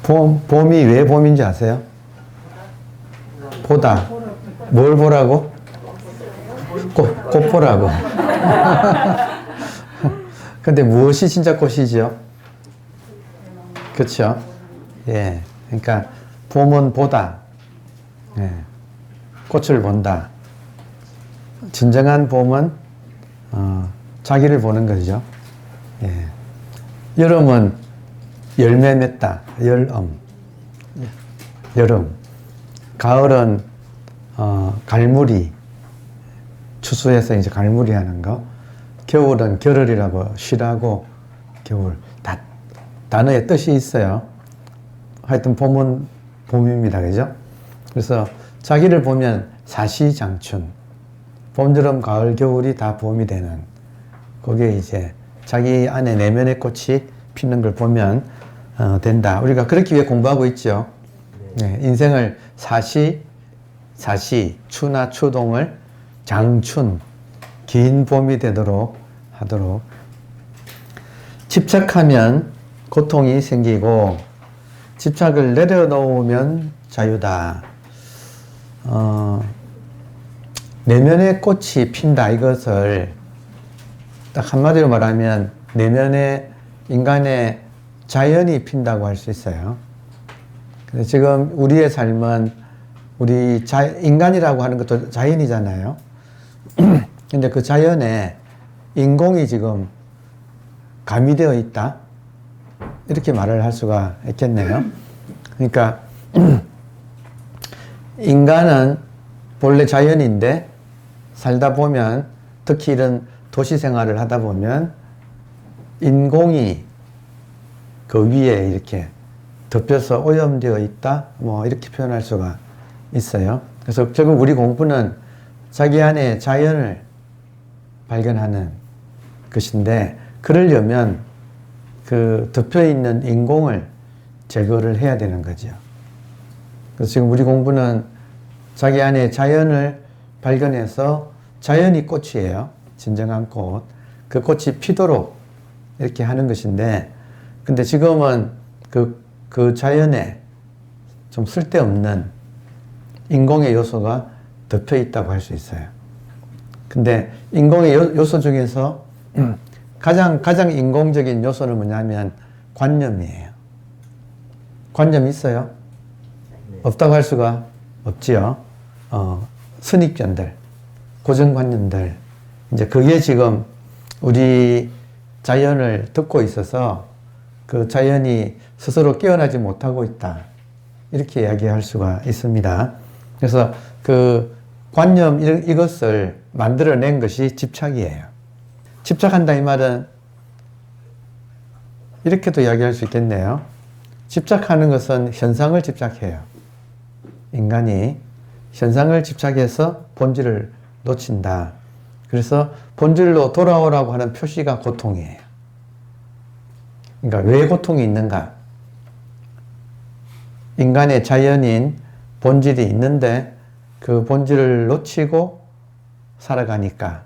봄이 왜 봄인지 아세요? 보다. 뭘 보라고? 꽃 보라고. 근데 무엇이 진짜 꽃이죠? 그렇죠? 예. 그러니까 봄은 보다. 예. 꽃을 본다. 진정한 봄은 자기를 보는 거죠. 예. 여름은 열매 맺다. 열엄. 여름. 가을은 갈무리. 추수해서 이제 갈무리 하는 거. 겨울은 겨를이라고 쉬라고 겨울. 다 단어의 뜻이 있어요. 하여튼 봄은 봄입니다. 그죠? 그래서 자기를 보면 사시장춘. 봄, 여름, 가을, 겨울이 다 봄이 되는. 그게 이제 자기 안에 내면의 꽃이 피는 걸 보면 된다. 우리가 그렇기 위해 공부하고 있죠. 네, 인생을 사시, 추나 추동을 장춘, 긴 봄이 되도록 하도록. 집착하면 고통이 생기고 집착을 내려놓으면 자유다. 내면의 꽃이 핀다. 이것을 딱 한마디로 말하면 내면의 인간의 자연이 핀다고 할 수 있어요. 근데 지금 우리의 삶은 우리 인간이라고 하는 것도 자연이잖아요. 근데 그 자연에 인공이 지금 가미되어 있다. 이렇게 말을 할 수가 있겠네요. 그러니까 인간은 본래 자연인데 살다 보면 특히 이런 도시 생활을 하다 보면 인공이 그 위에 이렇게 덮여서 오염되어 있다. 뭐 이렇게 표현할 수가 있어요. 그래서 결국 우리 공부는 자기 안에 자연을 발견하는 것인데 그러려면 그 덮여 있는 인공을 제거를 해야 되는 거죠. 그래서 지금 우리 공부는 자기 안에 자연을 발견해서 자연이 꽃이에요. 진정한 꽃. 그 꽃이 피도록 이렇게 하는 것인데 근데 지금은 그 자연에 좀 쓸데없는 인공의 요소가 덮여 있다고 할 수 있어요. 근데 인공의 요소 중에서 가장 인공적인 요소는 뭐냐면 관념이에요. 관념이 있어요? 없다고 할 수가 없지요. 선입견들, 고정관념들. 이제 그게 지금 우리 자연을 덮고 있어서 그 자연이 스스로 깨어나지 못하고 있다. 이렇게 이야기할 수가 있습니다. 그래서 그 관념 이것을 만들어낸 것이 집착이에요. 집착한다 이 말은 이렇게도 이야기할 수 있겠네요. 집착하는 것은 현상을 집착해요. 인간이 현상을 집착해서 본질을 놓친다. 그래서 본질로 돌아오라고 하는 표시가 고통이에요. 그러니까 왜 고통이 있는가? 인간의 자연인 본질이 있는데 그 본질을 놓치고 살아가니까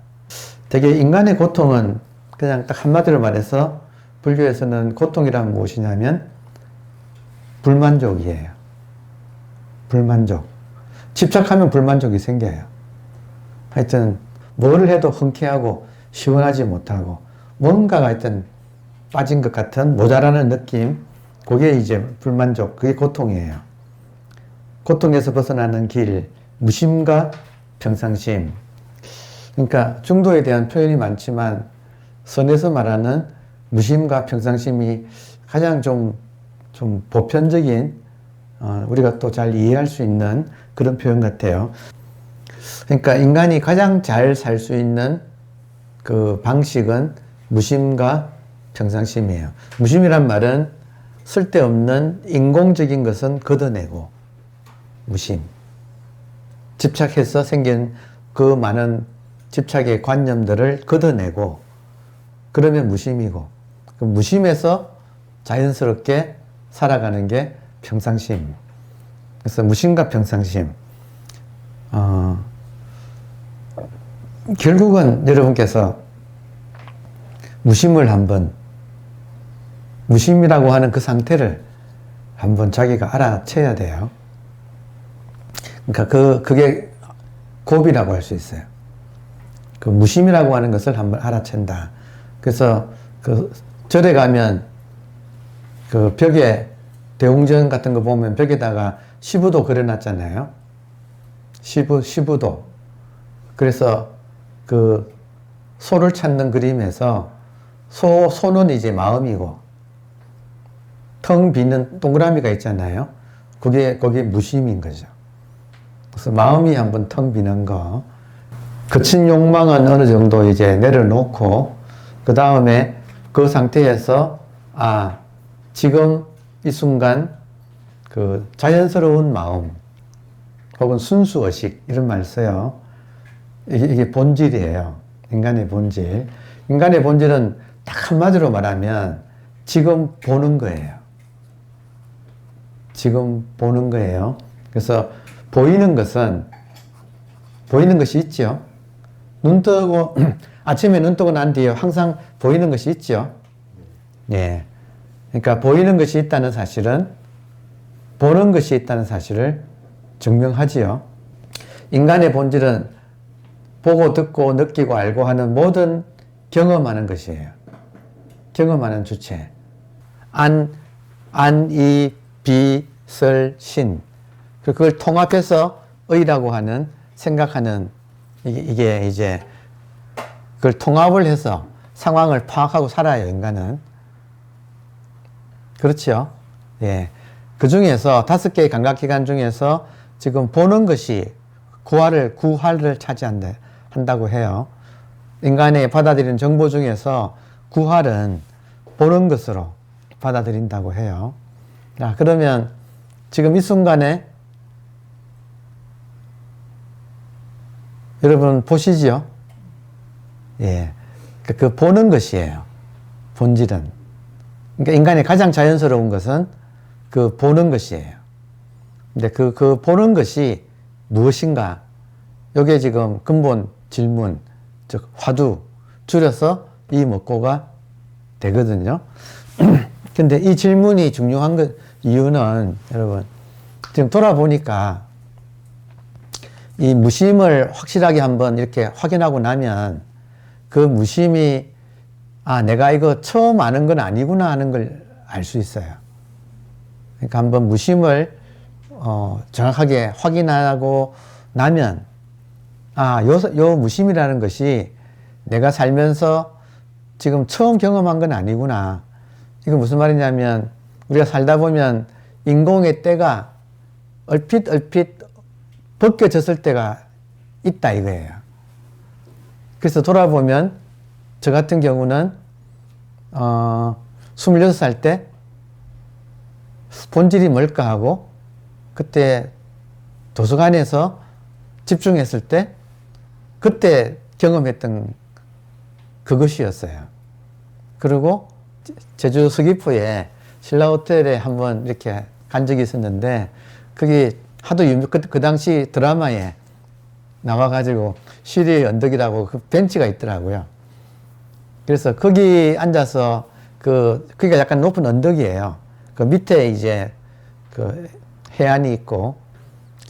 되게 인간의 고통은 그냥 딱 한마디로 말해서 불교에서는 고통이란 무엇이냐면 불만족이에요. 불만족. 집착하면 불만족이 생겨요. 하여튼 뭐를 해도 흔쾌하고 시원하지 못하고 뭔가가 하여튼 빠진 것 같은 모자라는 느낌, 그게 이제 불만족, 그게 고통이에요. 고통에서 벗어나는 길, 무심과 평상심. 그러니까 중도에 대한 표현이 많지만 선에서 말하는 무심과 평상심이 가장 좀 보편적인 우리가 또 잘 이해할 수 있는 그런 표현 같아요. 그러니까 인간이 가장 잘 살 수 있는 그 방식은 무심과 평상심이에요. 무심이란 말은 쓸데없는 인공적인 것은 걷어내고 무심. 집착해서 생긴 그 많은 집착의 관념들을 걷어내고 그러면 무심이고 그 무심해서 자연스럽게 살아가는 게 평상심. 그래서 무심과 평상심. 결국은 여러분께서 무심을 한번 무심이라고 하는 그 상태를 한번 자기가 알아채야 돼요. 그러니까 그게 고비라고 할 수 있어요. 그 무심이라고 하는 것을 한번 알아챈다. 그래서 그 절에 가면 그 벽에 대웅전 같은 거 보면 벽에다가 시부도 그려놨잖아요. 시부도. 그래서 그 소를 찾는 그림에서 소는 이제 마음이고 텅 비는 동그라미가 있잖아요. 그게 무심인 거죠. 그래서 마음이 한번 텅 비는 거. 거친 욕망은 어느 정도 이제 내려놓고 그 다음에 그 상태에서 지금 이 순간 그 자연스러운 마음 혹은 순수의식 이런 말 써요. 이게 본질이에요. 인간의 본질. 인간의 본질은 딱 한마디로 말하면 지금 보는 거예요. 지금 보는 거예요. 그래서 보이는 것이 있죠. 눈 뜨고 아침에 눈 뜨고 난 뒤에 항상 보이는 것이 있죠. 예. 그러니까 보이는 것이 있다는 사실은 보는 것이 있다는 사실을 증명하지요. 인간의 본질은 보고 듣고 느끼고 알고 하는 모든 경험하는 것이에요. 경험하는 주체. 안, 이, 비, 설, 신. 그걸 통합해서 의라고 하는 생각하는 이게 이제 그걸 통합을 해서 상황을 파악하고 살아요, 인간은. 그렇죠? 예. 그 중에서 5개의 감각기관 중에서 지금 보는 것이 구활을 차지한다고 해요. 인간이 받아들이는 정보 중에서 구활은 보는 것으로 받아들인다고 해요. 자, 그러면 지금 이 순간에 여러분 보시지요? 예. 그 보는 것이에요. 본질은. 그러니까 인간의 가장 자연스러운 것은 그 보는 것이에요. 근데 그 보는 것이 무엇인가? 요게 지금 근본 질문, 즉 화두, 줄여서 이 먹고가 되거든요. 근데 이 질문이 중요한 이유는 여러분 지금 돌아보니까 이 무심을 확실하게 한번 이렇게 확인하고 나면 그 무심이 내가 이거 처음 아는 건 아니구나 하는 걸 알 수 있어요. 그러니까 한번 무심을 정확하게 확인하고 나면 요 무심이라는 것이 내가 살면서 지금 처음 경험한 건 아니구나. 이거 무슨 말이냐면 우리가 살다 보면 인공의 때가 얼핏 벗겨졌을 때가 있다 이거예요. 그래서 돌아보면 저 같은 경우는 26살 때 본질이 뭘까 하고 그때 도서관에서 집중했을 때 그때 경험했던 그것이었어요. 그리고 제주 서귀포에 신라호텔에 한번 이렇게 간 적이 있었는데 그게 하도 그 당시 드라마에 나와가지고 시리의 언덕이라고 그 벤치가 있더라고요. 그래서 거기 앉아서 거기가 약간 높은 언덕이에요. 그 밑에 이제 그 해안이 있고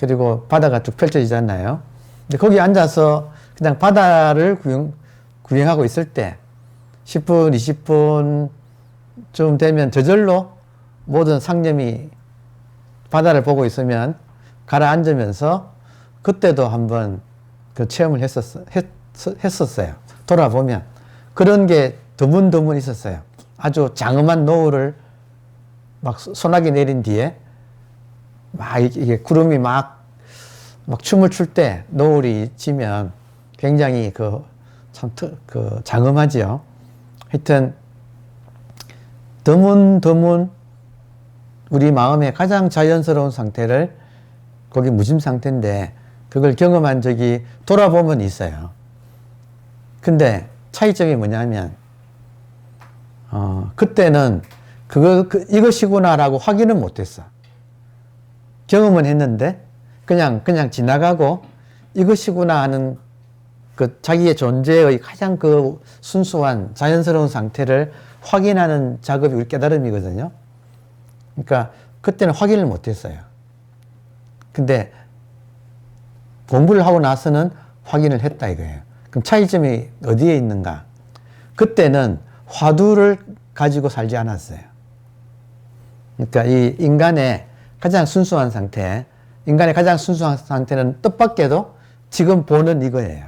그리고 바다가 쭉 펼쳐지잖아요. 근데 거기 앉아서 그냥 바다를 구경하고 있을 때 10분, 20분쯤 되면 저절로 모든 상념이 바다를 보고 있으면 가라앉으면서 그때도 한번 그 체험을 했었어요. 돌아보면. 그런 게 드문드문 있었어요. 아주 장엄한 노을을 막 소나기 내린 뒤에 막 이게 구름이 막 춤을 출 때 노을이 지면 굉장히 참 장엄하지요. 하여튼 드문 우리 마음의 가장 자연스러운 상태를 거기 무심 상태인데 그걸 경험한 적이 돌아보면 있어요. 근데 차이점이 뭐냐면 그때는 이것이구나라고 확인은 못했어. 경험은 했는데 그냥 지나가고 이것이구나 하는 그 자기의 존재의 가장 그 순수한 자연스러운 상태를 확인하는 작업이 우리 깨달음이거든요. 그러니까 그때는 확인을 못했어요. 근데 공부를 하고 나서는 확인을 했다 이거예요. 그럼 차이점이 어디에 있는가? 그때는 화두를 가지고 살지 않았어요. 그러니까 이 인간의 가장 순수한 상태, 인간의 가장 순수한 상태는 뜻밖에도 지금 보는 이거예요.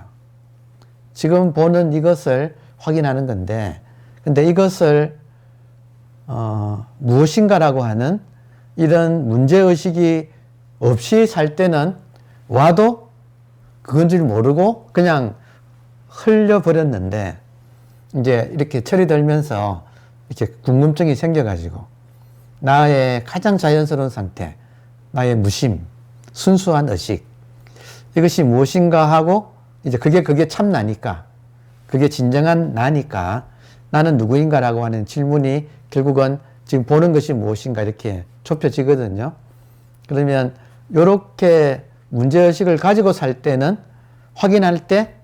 지금 보는 이것을 확인하는 건데, 근데 이것을 무엇인가라고 하는 이런 문제의식이 없이 살 때는 와도 그건 줄 모르고 그냥 흘려버렸는데, 이제 이렇게 철이 들면서 이렇게 궁금증이 생겨가지고 나의 가장 자연스러운 상태, 나의 무심, 순수한 의식, 이것이 무엇인가 하고 이제 그게 참 나니까, 그게 진정한 나니까 나는 누구인가라고 하는 질문이 결국은 지금 보는 것이 무엇인가 이렇게 좁혀지거든요. 그러면 이렇게 문제의식을 가지고 살 때는 확인할 때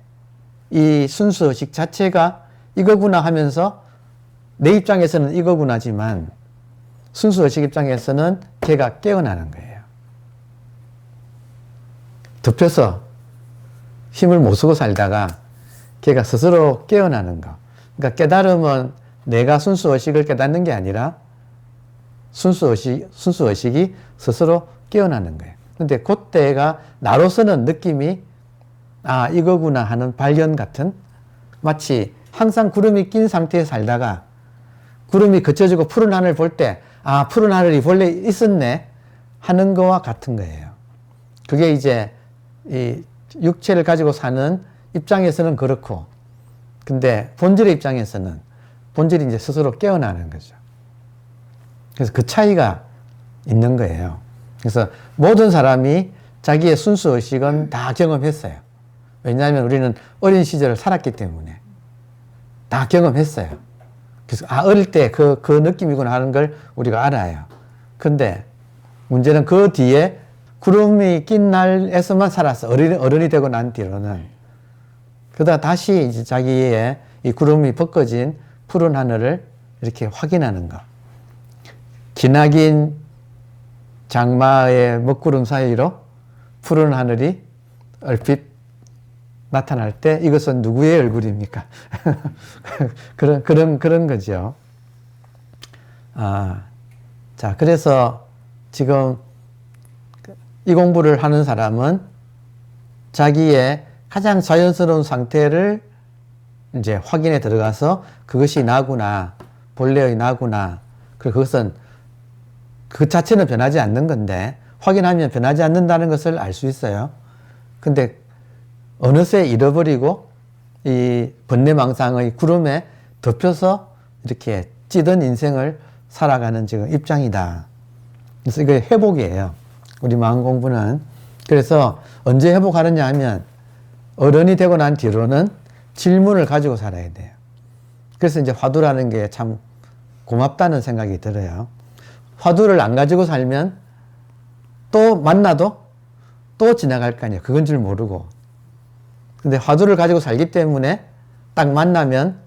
이 순수의식 자체가 이거구나 하면서 내 입장에서는 이거구나지만 순수의식 입장에서는 걔가 깨어나는 거예요. 덮여서 힘을 못 쓰고 살다가 걔가 스스로 깨어나는 거. 그러니까 깨달음은 내가 순수의식을 깨닫는 게 아니라 순수의식이 스스로 깨어나는 거예요. 근데 그때가 나로서는 느낌이 아 이거구나 하는 발견 같은, 마치 항상 구름이 낀 상태에 살다가 구름이 그쳐지고 푸른 하늘 볼 때 아 푸른 하늘이 원래 있었네 하는 거와 같은 거예요. 그게 이제 이 육체를 가지고 사는 입장에서는 그렇고, 근데 본질의 입장에서는 본질이 이제 스스로 깨어나는 거죠. 그래서 그 차이가 있는 거예요. 그래서 모든 사람이 자기의 순수의식은 다 경험했어요. 왜냐하면 우리는 어린 시절을 살았기 때문에 다 경험했어요. 그래서 아 어릴 때 그 느낌이구나 하는 걸 우리가 알아요. 근데 문제는 그 뒤에 구름이 낀 날에서만 살았어. 어른이 되고 난 뒤로는. 그러다 다시 이제 자기의 이 구름이 벗겨진 푸른 하늘을 이렇게 확인하는 거. 기나긴 장마의 먹구름 사이로 푸른 하늘이 얼핏 나타날 때 이것은 누구의 얼굴입니까? 그런 거죠. 자, 그래서 지금 이 공부를 하는 사람은 자기의 가장 자연스러운 상태를 이제 확인에 들어가서 그것이 나구나, 본래의 나구나. 그리고 그것은 그 자체는 변하지 않는 건데 확인하면 변하지 않는다는 것을 알 수 있어요. 근데 어느새 잃어버리고 이 번뇌망상의 구름에 덮여서 이렇게 찌든 인생을 살아가는 지금 입장이다. 그래서 이게 회복이에요. 우리 마음 공부는. 그래서 언제 회복하느냐 하면 어른이 되고 난 뒤로는 질문을 가지고 살아야 돼요. 그래서 이제 화두라는 게 참 고맙다는 생각이 들어요. 화두를 안 가지고 살면 또 만나도 또 지나갈 거 아니에요. 그건 줄 모르고. 근데 화두를 가지고 살기 때문에 딱 만나면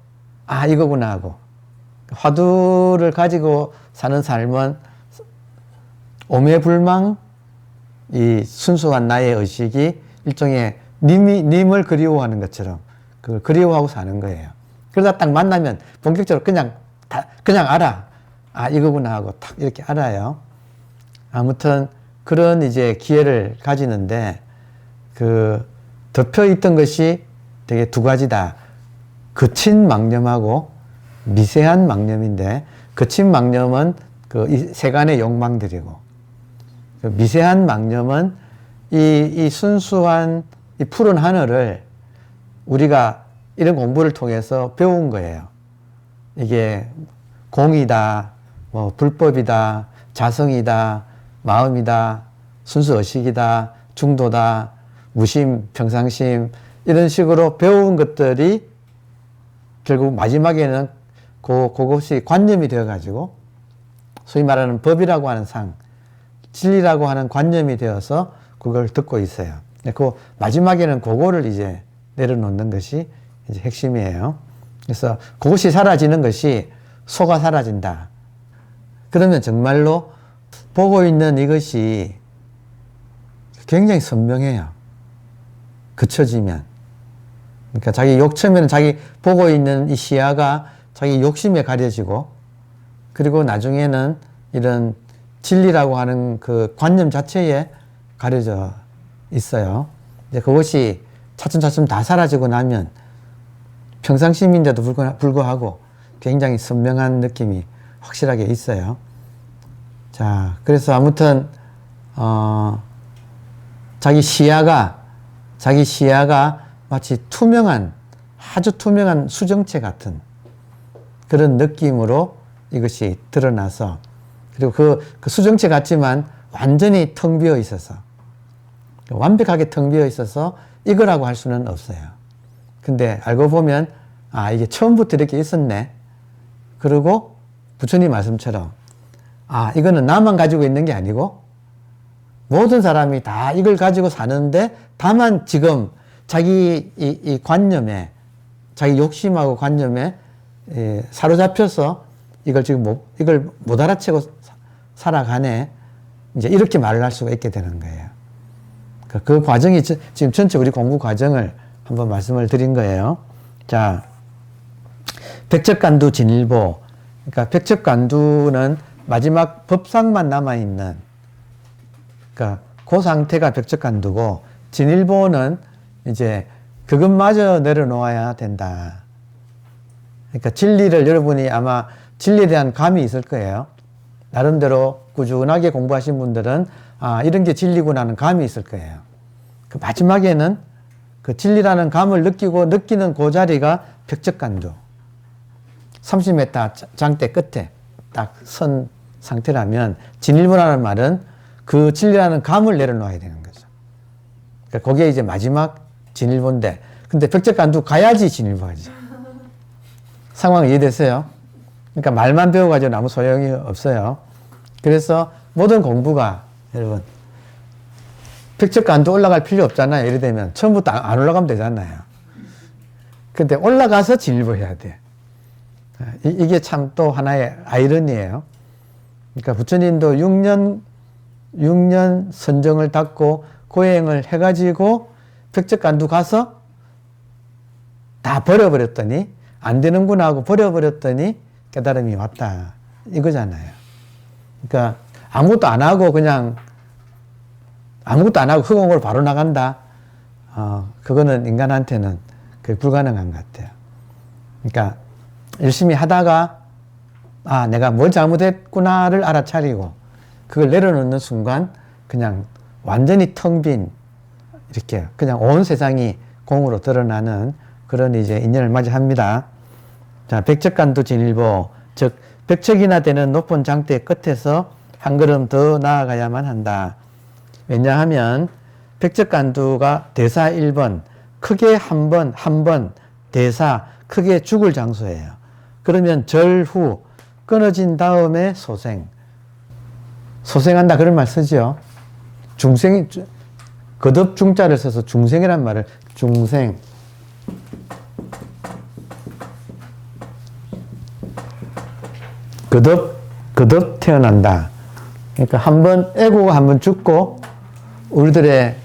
아 이거구나 하고, 화두를 가지고 사는 삶은 오매불망 이 순수한 나의 의식이 일종의 님을 그리워하는 것처럼 그걸 그리워하고 사는 거예요. 그러다 딱 만나면 본격적으로 그냥 알아. 아 이거구나 하고 딱 이렇게 알아요. 아무튼 그런 이제 기회를 가지는데 덮여 있던 것이 되게 두 가지다. 거친 망념하고 미세한 망념인데, 거친 망념은 이 세간의 욕망들이고, 미세한 망념은 이 순수한 이 푸른 하늘을 우리가 이런 공부를 통해서 배운 거예요. 이게 공이다, 뭐 불법이다, 자성이다, 마음이다, 순수의식이다, 중도다, 무심, 평상심, 이런 식으로 배운 것들이 결국 마지막에는 그것이 관념이 되어가지고 소위 말하는 법이라고 하는 진리라고 하는 관념이 되어서 그걸 듣고 있어요. 그 마지막에는 그거를 이제 내려놓는 것이 이제 핵심이에요. 그래서 그것이 사라지는 것이 소가 사라진다. 그러면 정말로 보고 있는 이것이 굉장히 선명해요. 그쳐지면. 그러니까 처음에는 자기 보고 있는 이 시야가 자기 욕심에 가려지고, 그리고 나중에는 이런 진리라고 하는 그 관념 자체에 가려져 있어요. 이제 그것이 차츰차츰 다 사라지고 나면 평상심인데도 불구하고 굉장히 선명한 느낌이 확실하게 있어요. 자, 그래서 아무튼 자기 시야가 마치 아주 투명한 수정체 같은 그런 느낌으로 이것이 드러나서, 그리고 그 수정체 같지만 완전히 텅 비어 있어서, 완벽하게 텅 비어 있어서 이거라고 할 수는 없어요. 근데 알고 보면 이게 처음부터 이렇게 있었네. 그리고 부처님 말씀처럼 이거는 나만 가지고 있는 게 아니고 모든 사람이 다 이걸 가지고 사는데, 다만 지금 자기 이 관념에, 자기 욕심하고 관념에 사로잡혀서 이걸 못 알아채고 살아가네. 이제 이렇게 말을 할 수가 있게 되는 거예요. 그 과정이 지금 전체 우리 공부 과정을 한번 말씀을 드린 거예요. 자, 백척간두 진일보. 그러니까 백척간두는 마지막 법상만 남아있는, 그러니까 그 상태가 백척간두고, 진일보는 이제 그것마저 내려놓아야 된다. 그러니까 진리를, 여러분이 아마 진리에 대한 감이 있을 거예요. 나름대로 꾸준하게 공부하신 분들은 이런 게 진리구나 하는 감이 있을 거예요. 그 마지막에는 그 진리라는 감을 느끼는 그 자리가 백척간두. 30m 장대 끝에 딱 선 상태라면, 진일보라는 말은 그 진리라는 감을 내려놓아야 되는 거죠. 그러니까 그게 이제 마지막 진일보인데, 근데 백척간두 가야지 진일보하지. 상황 이해되세요? 그러니까 말만 배워가지고 아무 소용이 없어요. 그래서 모든 공부가, 여러분, 백척간두 올라갈 필요 없잖아요. 예를 들면 처음부터 안 올라가면 되잖아요. 근데 올라가서 진일보 해야 돼. 이게 참 또 하나의 아이러니예요. 그러니까 부처님도 6년 선정을 닦고 고행을 해가지고 백척간두 가서 다 버려버렸더니, 안 되는구나 하고 버려버렸더니 깨달음이 왔다. 이거잖아요. 그러니까 아무것도 안 하고 흑공으로 바로 나간다. 그거는 인간한테는 그게 불가능한 것 같아요. 그러니까 열심히 하다가 내가 뭘 잘못했구나를 알아차리고 그걸 내려놓는 순간 그냥 완전히 텅 빈, 이렇게 그냥 온 세상이 공으로 드러나는 그런 이제 인연을 맞이합니다. 자, 백척간두 진일보, 즉 백척이나 되는 높은 장대 끝에서 한 걸음 더 나아가야만 한다. 왜냐하면 백척간두가 대사 1번, 크게 한 번, 대사, 크게 죽을 장소예요. 그러면 절후, 끊어진 다음에 소생한다 그런 말 쓰죠. 중생, 거듭 중자를 써서 중생이란 말을, 중생. 거듭 태어난다. 그러니까 에고가 한 번 죽고 우리들의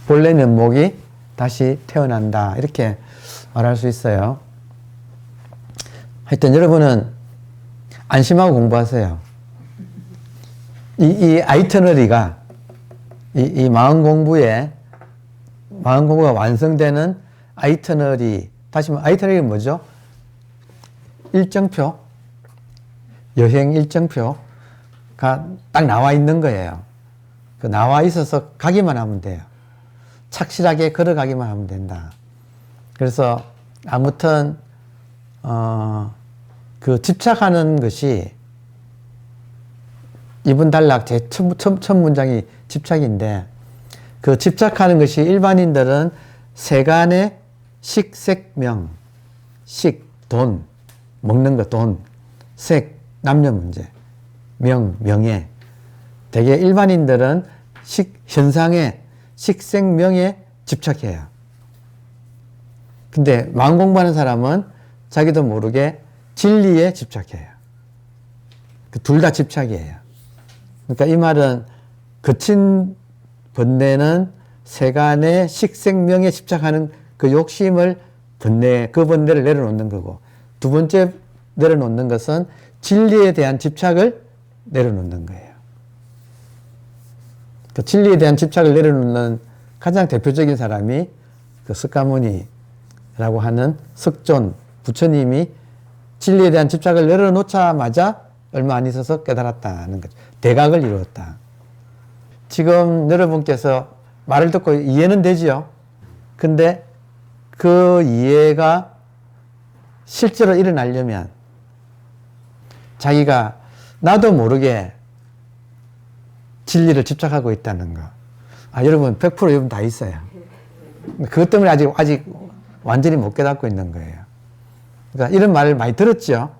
본래 면목이 다시 태어난다. 이렇게 말할 수 있어요. 하여튼 여러분은 안심하고 공부하세요. 이 아이터너리가, 이 마음 공부가 완성되는 아이터너리, 다시 말하면 아이터너리가 뭐죠? 일정표, 여행 일정표가 딱 나와 있는 거예요. 그 나와 있어서 가기만 하면 돼요. 착실하게 걸어가기만 하면 된다. 그래서 아무튼 그 집착하는 것이, 이분 단락 제 첫 문장이 집착인데, 그 집착하는 것이 일반인들은 세간의 식색명, 돈, 먹는 것, 돈, 색, 남녀 문제, 명예. 대개 일반인들은 현상에, 식색명에 집착해요. 근데 마음 공부하는 사람은 자기도 모르게 진리에 집착해요. 둘 다 집착이에요. 그러니까 이 말은 거친 번뇌는 세간의 식생명에 집착하는 그 욕심을 그 번뇌를 내려놓는 거고, 두 번째 내려놓는 것은 진리에 대한 집착을 내려놓는 거예요. 그 진리에 대한 집착을 내려놓는 가장 대표적인 사람이 그 석가모니라고 하는 석존 부처님이 진리에 대한 집착을 내려놓자마자 얼마 안 있어서 깨달았다는 거죠. 대각을 이루었다. 지금 여러분께서 말을 듣고 이해는 되지요. 근데 그 이해가 실제로 일어나려면 자기가 나도 모르게 진리를 집착하고 있다는 거. 여러분 100% 여러분 다 있어요. 그것 때문에 아직 완전히 못 깨닫고 있는 거예요. 그러니까 이런 말을 많이 들었죠.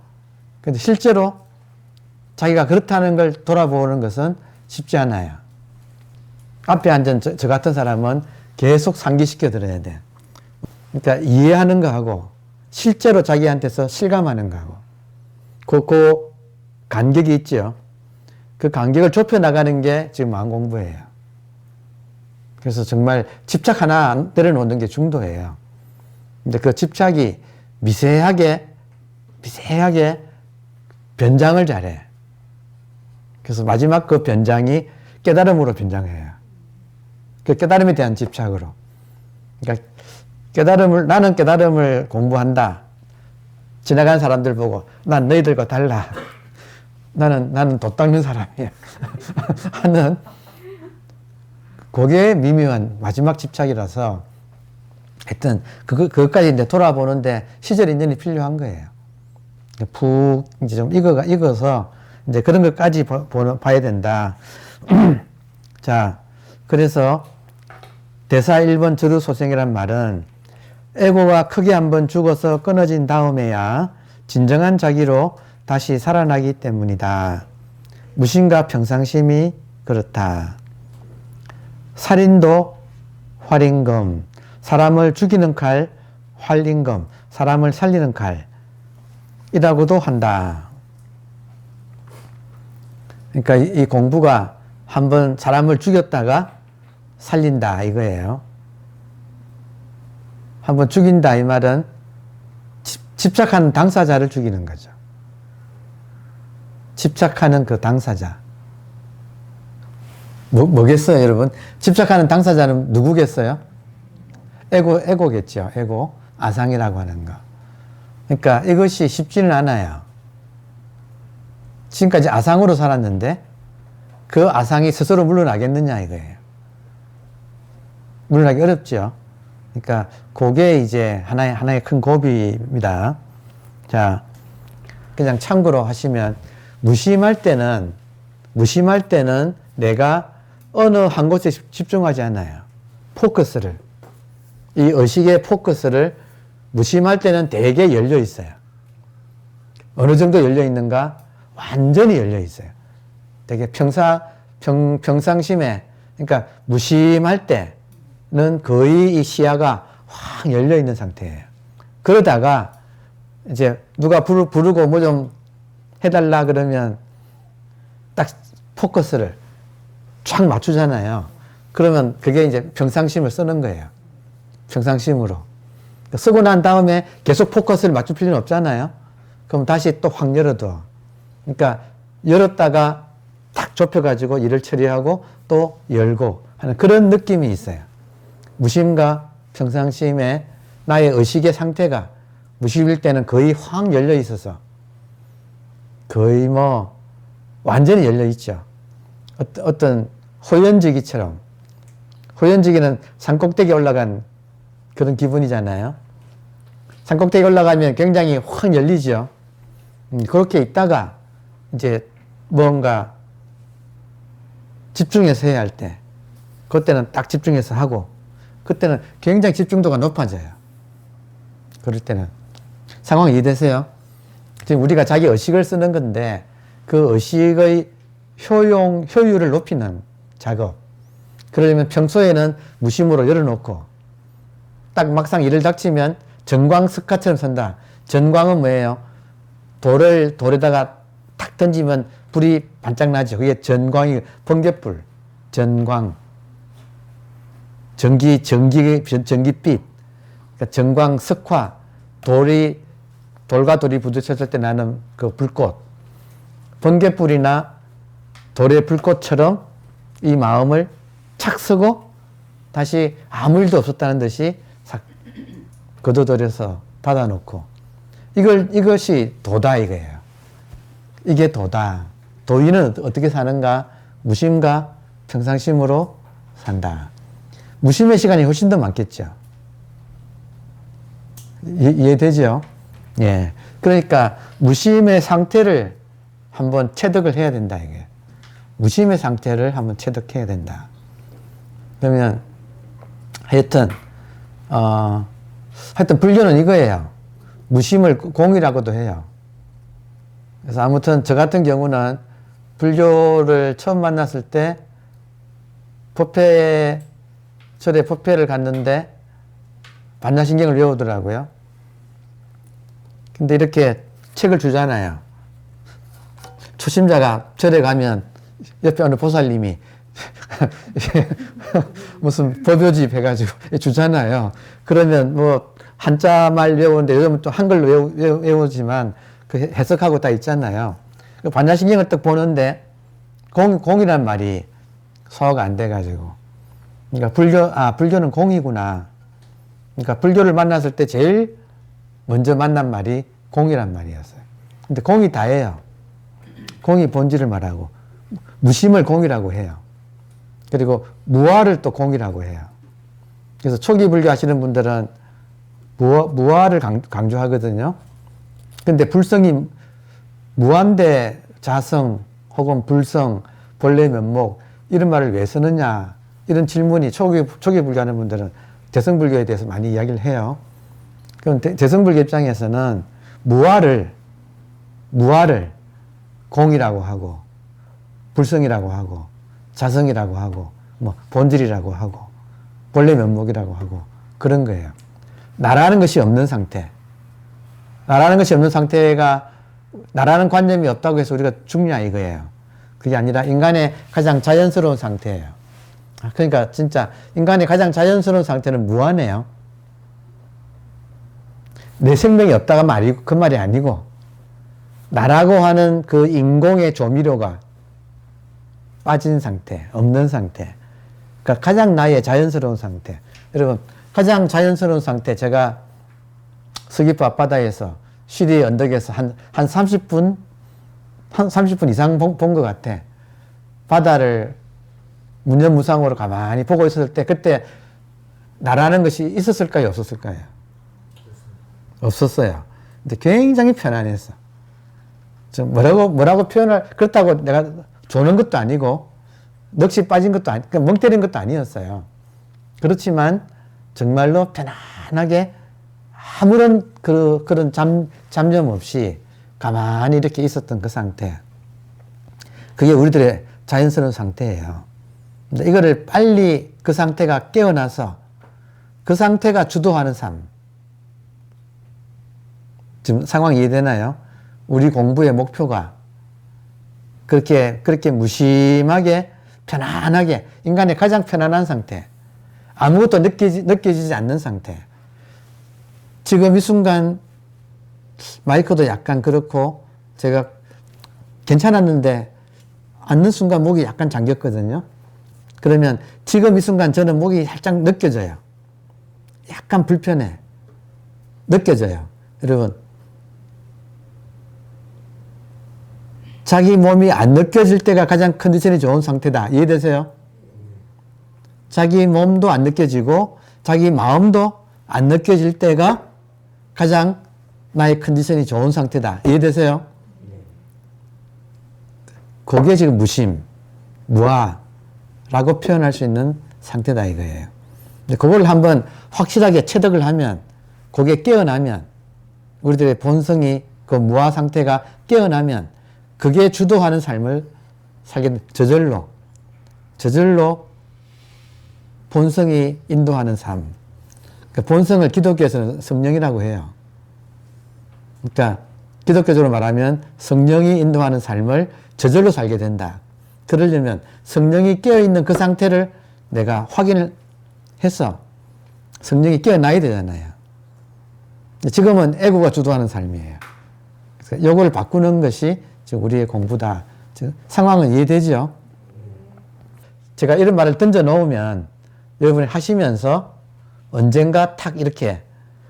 근데 실제로 자기가 그렇다는 걸 돌아보는 것은 쉽지 않아요. 앞에 앉은 저 같은 사람은 계속 상기시켜 드려야 돼. 그러니까 이해하는 거하고 실제로 자기한테서 실감하는 거하고 그 간격이 있죠. 그 간격을 좁혀 나가는 게 지금 마음 공부예요. 그래서 정말 집착 하나 내려놓는 게 중도예요. 근데 그 집착이 미세하게 변장을 잘해. 그래서 마지막 그 변장이 깨달음으로 변장해요. 그 깨달음에 대한 집착으로. 그러니까 나는 깨달음을 공부한다. 지나가는 사람들 보고 난 너희들과 달라. 나는 돛 닦는 사람이야. 하는 그게 미묘한 마지막 집착이라서 하여튼 그것까지 이제 돌아보는데 시절 인연이 필요한 거예요. 푹 이제 좀 익어서 이제 그런 것까지 봐야 된다. 자, 그래서 대사 1번 저루소생이란 말은 에고가 크게 한번 죽어서 끊어진 다음에야 진정한 자기로 다시 살아나기 때문이다. 무심과 평상심이 그렇다. 살인도 활인검, 사람을 죽이는 칼, 활인검, 사람을 살리는 칼이라고도 한다. 그러니까 이 공부가 한번 사람을 죽였다가 살린다 이거예요. 한번 죽인다 이 말은 집착하는 당사자를 죽이는 거죠. 집착하는 그 당사자. 뭐겠어요, 여러분? 집착하는 당사자는 누구겠어요? 에고겠죠. 에고. 아상이라고 하는 거. 그러니까 이것이 쉽지는 않아요. 지금까지 아상으로 살았는데 그 아상이 스스로 물러나겠느냐 이거예요. 물러나기 어렵죠. 그러니까 그게 이제 하나의 큰 고비입니다. 자, 그냥 참고로 하시면 무심할 때는 내가 어느 한 곳에 집중하지 않아요. 포커스를. 이 의식의 포커스를 무심할 때는 되게 열려 있어요. 어느 정도 열려 있는가? 완전히 열려 있어요. 되게 평상심에, 그러니까 무심할 때는 거의 이 시야가 확 열려 있는 상태예요. 그러다가 이제 누가 부르고 뭐 좀 해달라 그러면 딱 포커스를 쫙 맞추잖아요. 그러면 그게 이제 평상심을 쓰는 거예요. 평상심으로. 쓰고 난 다음에 계속 포커스를 맞출 필요는 없잖아요. 그럼 다시 또 확 열어둬. 그러니까 열었다가 탁 좁혀가지고 일을 처리하고 또 열고 하는 그런 느낌이 있어요. 무심과 평상심에 나의 의식의 상태가 무심일 때는 거의 확 열려 있어서 거의 뭐 완전히 열려 있죠. 어떤 호연지기처럼. 호연지기는 산꼭대기에 올라간 그런 기분이잖아요. 산꼭대기에 올라가면 굉장히 확 열리죠. 그렇게 있다가 이제 뭔가 집중해서 해야 할 때, 그때는 딱 집중해서 하고, 그때는 굉장히 집중도가 높아져요. 그럴 때는. 상황 이해되세요? 지금 우리가 자기 의식을 쓰는 건데, 그 의식의 효율을 높이는 작업. 그러려면 평소에는 무심으로 열어놓고, 딱 막상 일을 닥치면 전광석화처럼 선다. 전광은 뭐예요? 돌에다가 탁 던지면 불이 반짝나죠. 그게 전광이, 번갯불, 전광, 전기빛, 그러니까 전광, 석화, 돌과 돌이 부딪혔을 때 나는 그 불꽃, 번갯불이나 돌의 불꽃처럼 이 마음을 착 쓰고 다시 아무 일도 없었다는 듯이 싹 걷어들여서 닫아놓고, 이것이 도다 이거예요. 이게 도다. 도인은 어떻게 사는가? 무심과 평상심으로 산다. 무심의 시간이 훨씬 더 많겠죠. 이해되죠? 예. 그러니까 무심의 상태를 한번 체득을 해야 된다 이게. 무심의 상태를 한번 체득해야 된다. 그러면 하여튼 불교는 이거예요. 무심을 공이라고도 해요. 그래서 아무튼 저 같은 경우는 불교를 처음 만났을 때 절에 법회를 갔는데 반야신경을 외우더라고요. 근데 이렇게 책을 주잖아요. 초심자가 절에 가면 옆에 어느 보살님이 무슨 법요집 해가지고 주잖아요. 그러면 뭐 한자말 외우는데 요즘은 또 한글로 외우지만 그 해석하고 다 있잖아요. 반야신경을 딱 보는데 공이란 말이 소화가 안 돼가지고, 그러니까 불교는 공이구나. 그러니까 불교를 만났을 때 제일 먼저 만난 말이 공이란 말이었어요. 근데 공이 다예요. 공이 본질을 말하고, 무심을 공이라고 해요. 그리고 무아를 또 공이라고 해요. 그래서 초기 불교 하시는 분들은 무아를 강조하거든요. 근데 불성이 무한대 자성 혹은 불성, 본래 면목, 이런 말을 왜 쓰느냐, 이런 질문이 초기 불교 하는 분들은 대성불교에 대해서 많이 이야기를 해요. 그럼 대성불교 입장에서는 무아를 공이라고 하고, 불성이라고 하고, 자성이라고 하고, 뭐 본질이라고 하고, 본래 면목이라고 하고, 그런 거예요. 나라는 것이 없는 상태. 나라는 것이 없는 상태가, 나라는 관념이 없다고 해서 우리가 죽냐 이거예요. 그게 아니라 인간의 가장 자연스러운 상태예요. 그러니까 진짜 인간의 가장 자연스러운 상태는 무한해요. 내 생명이 없다가 그 말이 아니고, 나라고 하는 그 인공의 조미료가 빠진 상태, 없는 상태. 그러니까 가장 나의 자연스러운 상태. 여러분, 가장 자연스러운 상태, 제가 서귀포 앞바다에서 시리 언덕에서 한 30분 이상 본 것 같아. 바다를 무념무상으로 가만히 보고 있었을 때, 그때 나라는 것이 있었을까요? 없었을까요? 없었어요. 근데 굉장히 편안했어. 뭐라고 그렇다고 내가 조는 것도 아니고, 넋이 빠진 것도 아니고, 멍 때린 것도 아니었어요. 그렇지만, 정말로 편안하게 아무런 그런 잡념 없이 가만히 이렇게 있었던 그 상태. 그게 우리들의 자연스러운 상태예요. 근데 이거를 빨리 그 상태가 깨어나서 그 상태가 주도하는 삶. 지금 상황 이해되나요? 우리 공부의 목표가 그렇게 무심하게 편안하게, 인간의 가장 편안한 상태, 아무것도 느껴지지 않는 상태. 지금 이 순간 마이크도 약간 그렇고 제가 괜찮았는데 앉는 순간 목이 약간 잠겼거든요. 그러면 지금 이 순간 저는 목이 살짝 느껴져요. 약간 불편해. 느껴져요. 여러분, 자기 몸이 안 느껴질 때가 가장 컨디션이 좋은 상태다. 이해되세요? 자기 몸도 안 느껴지고 자기 마음도 안 느껴질 때가 가장 나의 컨디션이 좋은 상태다. 이해되세요? 그게 지금 무심, 무아라고 표현할 수 있는 상태다 이거예요. 그걸 한번 확실하게 체득을 하면, 그게 깨어나면, 우리들의 본성이 그 무아 상태가 깨어나면 그게 주도하는 삶을 살게 돼. 저절로 본성이 인도하는 삶. 그 본성을 기독교에서는 성령이라고 해요. 그러니까 기독교적으로 말하면 성령이 인도하는 삶을 저절로 살게 된다. 그러려면 성령이 깨어있는 그 상태를 내가 확인을 해서 성령이 깨어나야 되잖아요. 지금은 에고가 주도하는 삶이에요. 그래서 이걸 바꾸는 것이 지금 우리의 공부다. 상황은 이해되죠? 제가 이런 말을 던져 놓으면 여러분이 하시면서 언젠가 탁 이렇게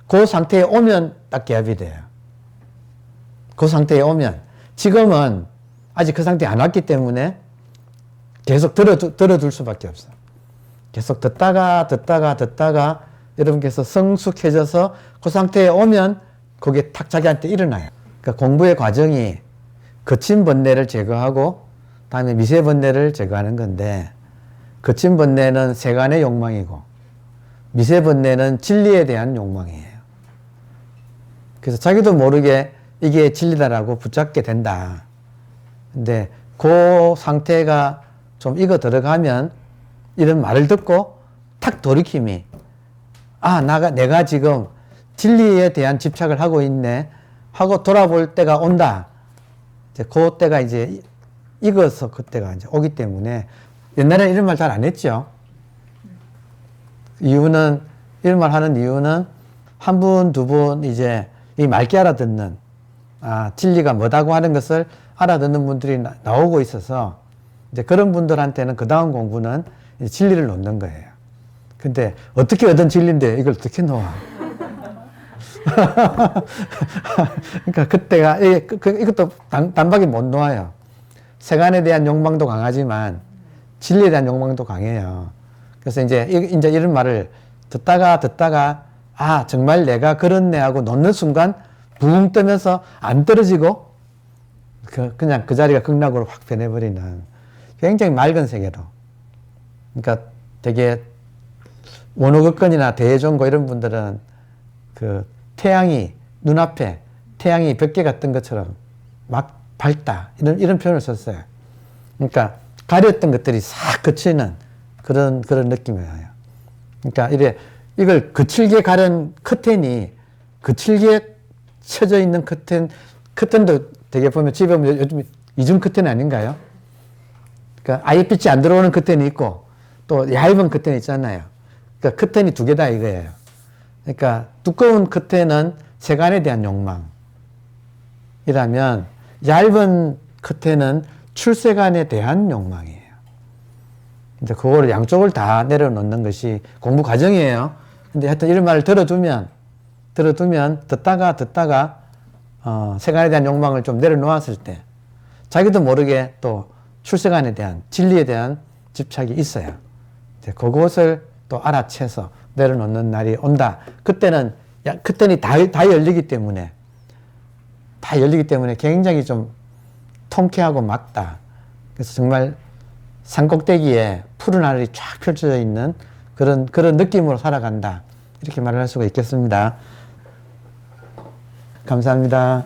그 상태에 오면 딱 개합이 돼요. 그 상태에 오면 지금은 아직 그 상태에 안 왔기 때문에 계속 들어둘 수밖에 없어. 계속 듣다가 여러분께서 성숙해져서 그 상태에 오면 그게 탁 자기한테 일어나요. 그러니까 공부의 과정이 거친 번뇌를 제거하고 다음에 미세 번뇌를 제거하는 건데, 거친 번뇌는 세간의 욕망이고 미세 번뇌는 진리에 대한 욕망이에요. 그래서 자기도 모르게 이게 진리다라고 붙잡게 된다. 근데 그 상태가 좀 익어 들어가면 이런 말을 듣고 탁 돌이킴이, 내가 지금 진리에 대한 집착을 하고 있네 하고 돌아볼 때가 온다. 이제 그 때가 이제 익어서 그때가 이제 오기 때문에, 옛날에 이런 말 잘 안 했죠. 이유는, 이런 말 하는 이유는 한 분, 두 분 이제 이 맑게 알아듣는, 진리가 뭐다고 하는 것을 알아듣는 분들이 나오고 있어서 이제 그런 분들한테는 그 다음 공부는 진리를 놓는 거예요. 근데 어떻게 얻은 진리인데 이걸 어떻게 놓아? 그러니까 그때가, 이것도 단박에 못 놓아요. 세간에 대한 욕망도 강하지만 진리에 대한 욕망도 강해요. 그래서 이제 이런 말을 듣다가 정말 내가 그렇네 하고 놓는 순간 붕 뜨면서 안 떨어지고 그냥 그 자리가 극락으로 확 변해버리는 굉장히 맑은 세계로. 그러니까 되게 원호극권이나 대종고 이런 분들은 그 태양이 눈앞에 태양이 벽계 같은 것처럼 막 밝다 이런 표현을 썼어요. 그러니까 가렸던 것들이 싹 그치는 그런 느낌이에요. 그러니까 이걸 거칠게 가른 커튼이, 거칠게 쳐져 있는 커튼도 되게 보면 집에 보면 요즘 이중 커튼 아닌가요? 그러니까 아예 빛이 안 들어오는 커튼이 있고 또 얇은 커튼이 있잖아요. 그러니까 커튼이 두 개다 이거예요. 그러니까 두꺼운 커튼은 세간에 대한 욕망이라면 얇은 커튼은 출세간에 대한 욕망이에요. 이제 그거를 양쪽을 다 내려놓는 것이 공부 과정이에요. 근데 하여튼 이런 말을 들어두면 듣다가 세간에 대한 욕망을 좀 내려놓았을 때 자기도 모르게 또 출세간에 대한 진리에 대한 집착이 있어요. 이제 그것을 또 알아채서 내려놓는 날이 온다. 그때는 커튼이 다 열리기 때문에 굉장히 좀 통쾌하고 맑다. 그래서 정말 산꼭대기에 푸른 하늘이 쫙 펼쳐져 있는 그런 느낌으로 살아간다. 이렇게 말을 할 수가 있겠습니다. 감사합니다.